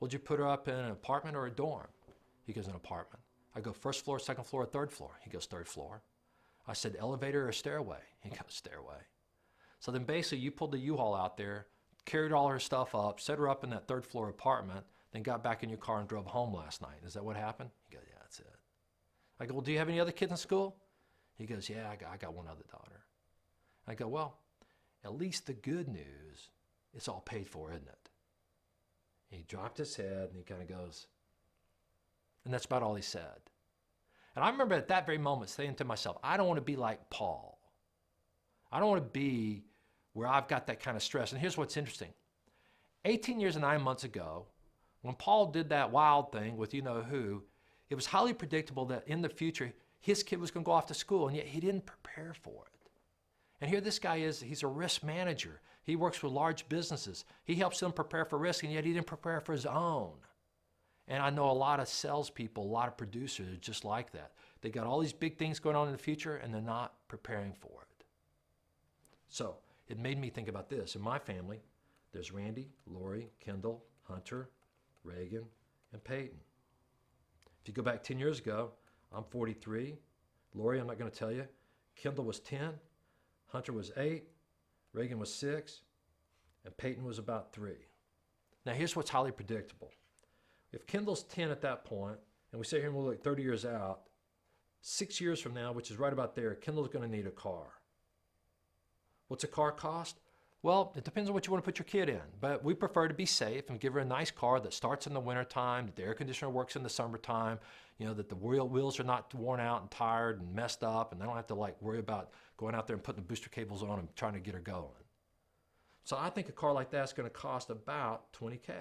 Would you put her up in an apartment or a dorm? He goes, an apartment. I go, first floor, second floor, third floor? He goes, third floor. I said, elevator or stairway? He goes, stairway. So then basically you pulled the U-Haul out there, carried all her stuff up, set her up in that third floor apartment, then got back in your car and drove home last night. Is that what happened? He goes, yeah, that's it. I go, well, do you have any other kids in school? He goes, yeah, I got one other daughter. I go, well, at least the good news, it's all paid for, isn't it? And he dropped his head and he kind of goes, and that's about all he said. And I remember at that very moment saying to myself, I don't want to be like Paul. I don't want to be where I've got that kind of stress. And here's what's interesting. 18 years and 9 months ago, when Paul did that wild thing with you know who, it was highly predictable that in the future, his kid was going to go off to school, and yet he didn't prepare for it. And here this guy is, he's a risk manager. He works with large businesses. He helps them prepare for risk, and yet he didn't prepare for his own. And I know a lot of salespeople, a lot of producers are just like that. They got all these big things going on in the future, and they're not preparing for it. So it made me think about this. In my family, there's Randy, Lori, Kendall, Hunter, Reagan, and Peyton. If you go back 10 years ago, I'm 43. Lori, I'm not going to tell you. Kendall was 10. Hunter was 8. Reagan was 6. And Peyton was about 3. Now here's what's highly predictable. If Kendall's 10 at that point, and we sit here and we'll look 30 years out, 6 years from now, which is right about there, Kendall's going to need a car. What's a car cost? Well, it depends on what you want to put your kid in, but we prefer to be safe and give her a nice car that starts in the wintertime, that the air conditioner works in the summertime, you know, that the wheels are not worn out and tired and messed up, and they don't have to like worry about going out there and putting the booster cables on and trying to get her going. So I think a car like that's going to cost about $20K.